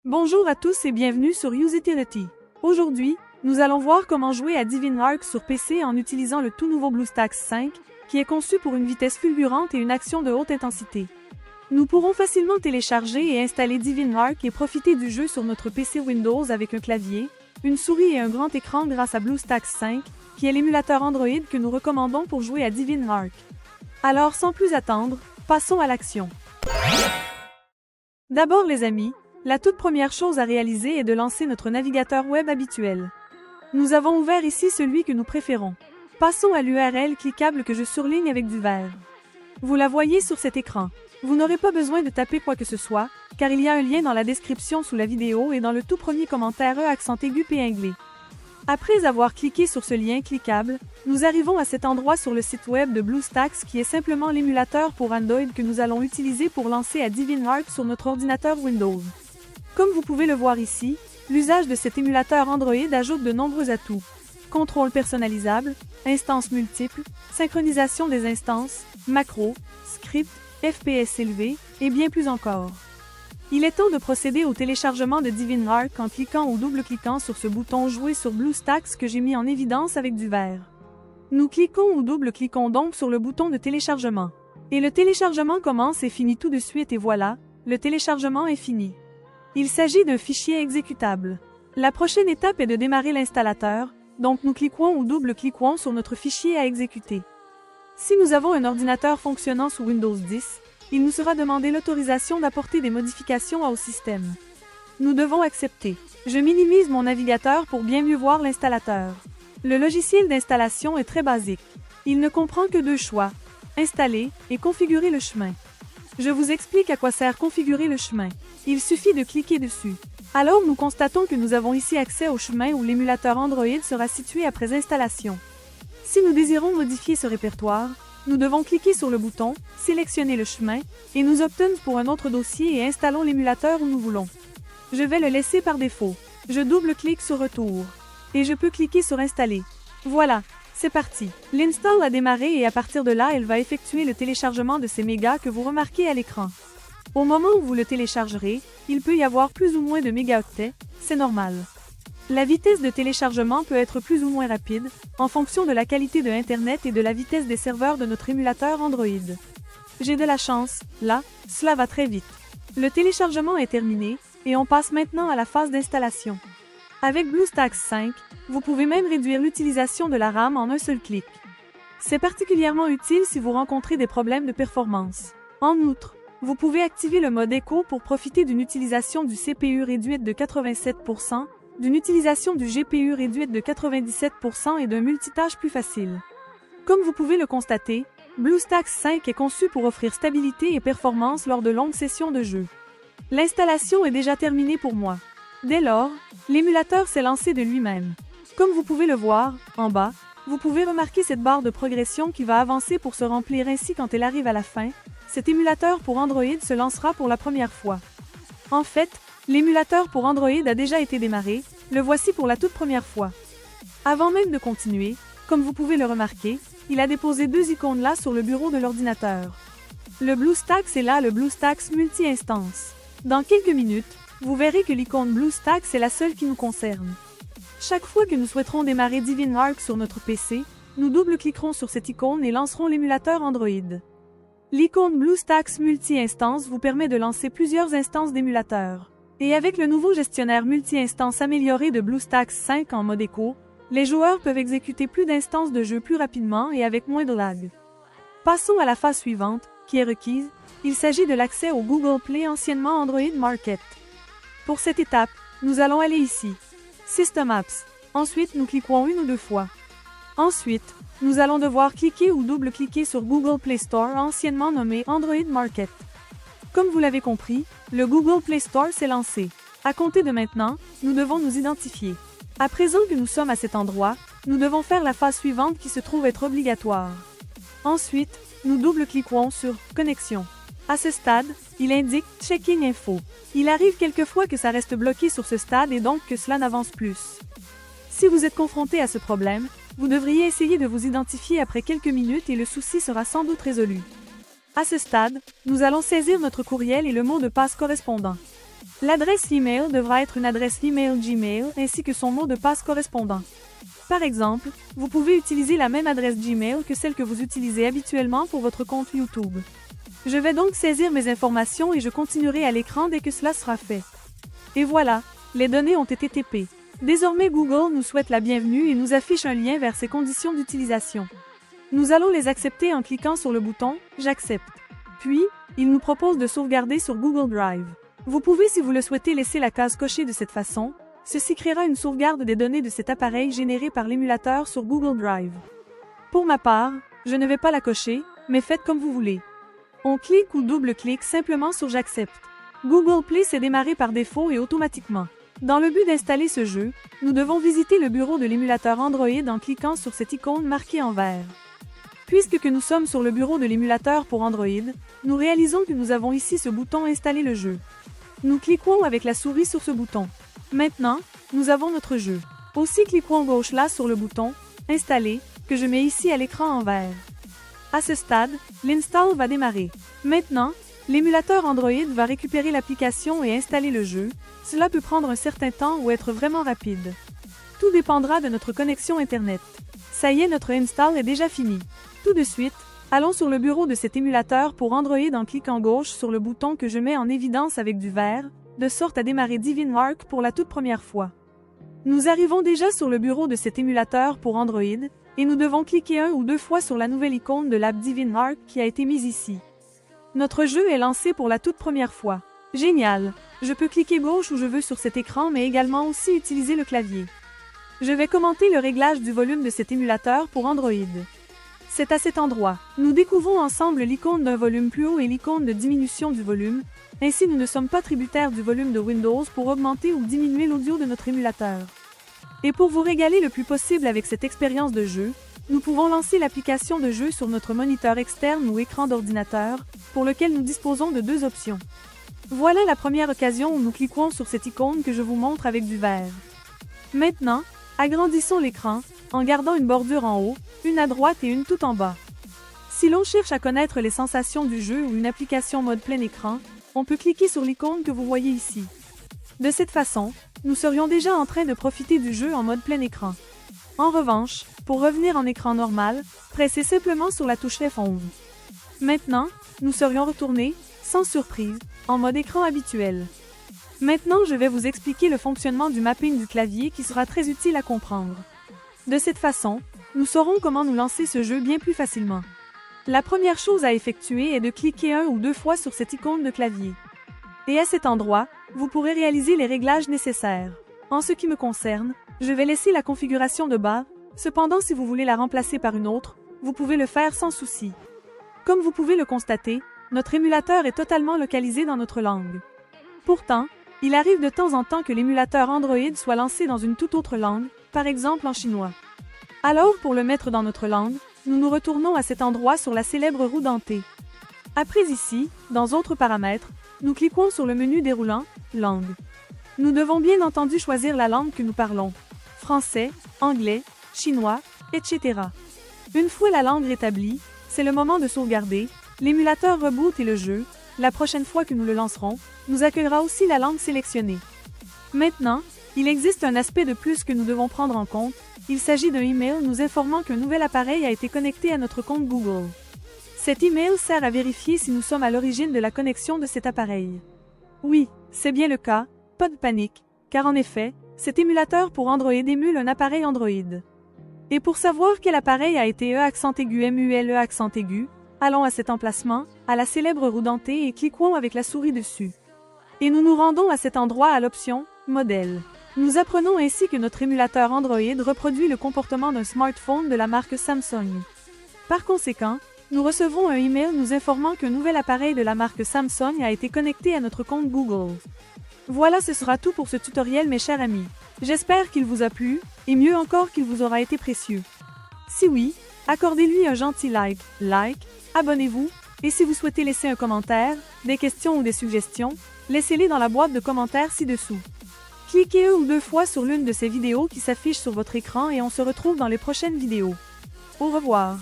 Bonjour à tous et bienvenue sur Usitility. Aujourd'hui, nous allons voir comment jouer à DivingArk sur PC en utilisant le tout nouveau BlueStacks 5, qui est conçu pour une vitesse fulgurante et une action de haute intensité. Nous pourrons facilement télécharger et installer DivingArk et profiter du jeu sur notre PC Windows avec un clavier, une souris et un grand écran grâce à BlueStacks 5, qui est l'émulateur Android que nous recommandons pour jouer à DivingArk. Alors sans plus attendre, passons à l'action. D'abord les amis, la toute première chose à réaliser est de lancer notre navigateur web habituel. Nous avons ouvert ici celui que nous préférons. Passons à l'URL cliquable que je surligne avec du vert. Vous la voyez sur cet écran. Vous n'aurez pas besoin de taper quoi que ce soit, car il y a un lien dans la description sous la vidéo et dans le tout premier commentaire accent aigu épinglé. Après avoir cliqué sur ce lien cliquable, nous arrivons à cet endroit sur le site web de BlueStacks qui est simplement l'émulateur pour Android que nous allons utiliser pour lancer à DivingArk sur notre ordinateur Windows. Comme vous pouvez le voir ici, l'usage de cet émulateur Android ajoute de nombreux atouts. Contrôle personnalisable, instances multiples, synchronisation des instances, macros, scripts, FPS élevé, et bien plus encore. Il est temps de procéder au téléchargement de DivingArk en cliquant ou double-cliquant sur ce bouton « Jouer sur BlueStacks » que j'ai mis en évidence avec du vert. Nous cliquons ou double-cliquons donc sur le bouton de téléchargement. Et le téléchargement commence et finit tout de suite et voilà, le téléchargement est fini. Il s'agit d'un fichier exécutable. La prochaine étape est de démarrer l'installateur, donc nous cliquons ou double-cliquons sur notre fichier à exécuter. Si nous avons un ordinateur fonctionnant sous Windows 10, il nous sera demandé l'autorisation d'apporter des modifications au système. Nous devons accepter. Je minimise mon navigateur pour bien mieux voir l'installateur. Le logiciel d'installation est très basique. Il ne comprend que deux choix, installer et configurer le chemin. Je vous explique à quoi sert configurer le chemin. Il suffit de cliquer dessus. Alors nous constatons que nous avons ici accès au chemin où l'émulateur Android sera situé après installation. Si nous désirons modifier ce répertoire, nous devons cliquer sur le bouton, sélectionner le chemin, et nous optons pour un autre dossier et installons l'émulateur où nous voulons. Je vais le laisser par défaut. Je double-clique sur Retour. Et je peux cliquer sur Installer. Voilà, c'est parti. L'install a démarré et à partir de là, elle va effectuer le téléchargement de ces mégas que vous remarquez à l'écran. Au moment où vous le téléchargerez, il peut y avoir plus ou moins de mégaoctets, c'est normal. La vitesse de téléchargement peut être plus ou moins rapide, en fonction de la qualité de Internet et de la vitesse des serveurs de notre émulateur Android. J'ai de la chance, là, cela va très vite. Le téléchargement est terminé, et on passe maintenant à la phase d'installation. Avec BlueStacks 5, vous pouvez même réduire l'utilisation de la RAM en un seul clic. C'est particulièrement utile si vous rencontrez des problèmes de performance. En outre, vous pouvez activer le mode écho pour profiter d'une utilisation du CPU réduite de 87%, d'une utilisation du GPU réduite de 97% et d'un multitâche plus facile. Comme vous pouvez le constater, BlueStacks 5 est conçu pour offrir stabilité et performance lors de longues sessions de jeu. L'installation est déjà terminée pour moi. Dès lors, l'émulateur s'est lancé de lui-même. Comme vous pouvez le voir, en bas, vous pouvez remarquer cette barre de progression qui va avancer pour se remplir ainsi quand elle arrive à la fin. Cet émulateur pour Android se lancera pour la première fois. En fait, l'émulateur pour Android a déjà été démarré, le voici pour la toute première fois. Avant même de continuer, comme vous pouvez le remarquer, il a déposé deux icônes là sur le bureau de l'ordinateur. Le BlueStacks est là le BlueStacks multi-instance. Dans quelques minutes, vous verrez que l'icône BlueStacks est la seule qui nous concerne. Chaque fois que nous souhaiterons démarrer DivingArk sur notre PC, nous double-cliquerons sur cette icône et lancerons l'émulateur Android. L'icône BlueStacks multi-instance vous permet de lancer plusieurs instances d'émulateurs. Et avec le nouveau gestionnaire multi-instance amélioré de BlueStacks 5 en mode écho, les joueurs peuvent exécuter plus d'instances de jeu plus rapidement et avec moins de lag. Passons à la phase suivante, qui est requise. Il s'agit de l'accès au Google Play anciennement Android Market. Pour cette étape, nous allons aller ici. System Apps. Ensuite, nous cliquerons une ou deux fois. Ensuite, nous allons devoir cliquer ou double-cliquer sur Google Play Store anciennement nommé Android Market. Comme vous l'avez compris, le Google Play Store s'est lancé. À compter de maintenant, nous devons nous identifier. À présent que nous sommes à cet endroit, nous devons faire la phase suivante qui se trouve être obligatoire. Ensuite, nous double-cliquerons sur « Connexion ». À ce stade, il indique « Checking Info ». Il arrive quelquefois que ça reste bloqué sur ce stade et donc que cela n'avance plus. Si vous êtes confronté à ce problème, vous devriez essayer de vous identifier après quelques minutes et le souci sera sans doute résolu. À ce stade, nous allons saisir notre courriel et le mot de passe correspondant. L'adresse email devra être une adresse email Gmail ainsi que son mot de passe correspondant. Par exemple, vous pouvez utiliser la même adresse Gmail que celle que vous utilisez habituellement pour votre compte YouTube. Je vais donc saisir mes informations et je continuerai à l'écran dès que cela sera fait. Et voilà, les données ont été TP. Désormais Google nous souhaite la bienvenue et nous affiche un lien vers ses conditions d'utilisation. Nous allons les accepter en cliquant sur le bouton « J'accepte ». Puis, il nous propose de sauvegarder sur Google Drive. Vous pouvez si vous le souhaitez laisser la case cochée de cette façon, ceci créera une sauvegarde des données de cet appareil générée par l'émulateur sur Google Drive. Pour ma part, je ne vais pas la cocher, mais faites comme vous voulez. On clique ou double-clique simplement sur « J'accepte ». Google Play s'est démarré par défaut et automatiquement. Dans le but d'installer ce jeu, nous devons visiter le bureau de l'émulateur Android en cliquant sur cette icône marquée en vert. Puisque nous sommes sur le bureau de l'émulateur pour Android, nous réalisons que nous avons ici ce bouton « Installer le jeu ». Nous cliquons avec la souris sur ce bouton. Maintenant, nous avons notre jeu. Aussi cliquons gauche là sur le bouton « Installer » que je mets ici à l'écran en vert. À ce stade, l'install va démarrer. Maintenant, l'émulateur Android va récupérer l'application et installer le jeu. Cela peut prendre un certain temps ou être vraiment rapide. Tout dépendra de notre connexion Internet. Ça y est, notre install est déjà fini. Tout de suite, allons sur le bureau de cet émulateur pour Android en cliquant gauche sur le bouton que je mets en évidence avec du vert, de sorte à démarrer DeviantArt pour la toute première fois. Nous arrivons déjà sur le bureau de cet émulateur pour Android, et nous devons cliquer 1 ou 2 fois sur la nouvelle icône de l'app DeviantArt qui a été mise ici. Notre jeu est lancé pour la toute première fois. Génial! Je peux cliquer gauche où je veux sur cet écran mais également aussi utiliser le clavier. Je vais commenter le réglage du volume de cet émulateur pour Android. C'est à cet endroit. Nous découvrons ensemble l'icône d'un volume plus haut et l'icône de diminution du volume. Ainsi, nous ne sommes pas tributaires du volume de Windows pour augmenter ou diminuer l'audio de notre émulateur. Et pour vous régaler le plus possible avec cette expérience de jeu, nous pouvons lancer l'application de jeu sur notre moniteur externe ou écran d'ordinateur, pour lequel nous disposons de 2 options. Voilà la première occasion où nous cliquons sur cette icône que je vous montre avec du vert. Maintenant, agrandissons l'écran, en gardant une bordure en haut, une à droite et une tout en bas. Si l'on cherche à connaître les sensations du jeu ou une application mode plein écran, on peut cliquer sur l'icône que vous voyez ici. De cette façon, nous serions déjà en train de profiter du jeu en mode plein écran. En revanche, pour revenir en écran normal, pressez simplement sur la touche F11. Maintenant, nous serions retournés, sans surprise, en mode écran habituel. Maintenant, je vais vous expliquer le fonctionnement du mapping du clavier qui sera très utile à comprendre. De cette façon, nous saurons comment nous lancer ce jeu bien plus facilement. La première chose à effectuer est de cliquer 1 ou 2 fois sur cette icône de clavier. Et à cet endroit, vous pourrez réaliser les réglages nécessaires. En ce qui me concerne, je vais laisser la configuration de base, cependant si vous voulez la remplacer par une autre, vous pouvez le faire sans souci. Comme vous pouvez le constater, notre émulateur est totalement localisé dans notre langue. Pourtant, il arrive de temps en temps que l'émulateur Android soit lancé dans une toute autre langue, par exemple en chinois. Alors pour le mettre dans notre langue, nous nous retournons à cet endroit sur la célèbre roue dentée. Après ici, dans Autres paramètres, nous cliquons sur le menu déroulant « Langue ». Nous devons bien entendu choisir la langue que nous parlons. Français, anglais, chinois, etc. Une fois la langue rétablie, c'est le moment de sauvegarder, l'émulateur reboot et le jeu, la prochaine fois que nous le lancerons, nous accueillera aussi la langue sélectionnée. Maintenant, il existe un aspect de plus que nous devons prendre en compte, il s'agit d'un email nous informant qu'un nouvel appareil a été connecté à notre compte Google. Cet email sert à vérifier si nous sommes à l'origine de la connexion de cet appareil. Oui, c'est bien le cas, pas de panique, car en effet, cet émulateur pour Android émule un appareil Android. Et pour savoir quel appareil a été MULE, allons à cet emplacement, à la célèbre roue dentée et cliquons avec la souris dessus. Et nous nous rendons à cet endroit à l'option « Modèle ». Nous apprenons ainsi que notre émulateur Android reproduit le comportement d'un smartphone de la marque Samsung. Par conséquent, nous recevons un email nous informant qu'un nouvel appareil de la marque Samsung a été connecté à notre compte Google. Voilà, ce sera tout pour ce tutoriel mes chers amis. J'espère qu'il vous a plu, et mieux encore qu'il vous aura été précieux. Si oui, accordez-lui un gentil like, abonnez-vous, et si vous souhaitez laisser un commentaire, des questions ou des suggestions, laissez-les dans la boîte de commentaires ci-dessous. Cliquez 1 ou 2 fois sur l'une de ces vidéos qui s'affichent sur votre écran et on se retrouve dans les prochaines vidéos. Au revoir.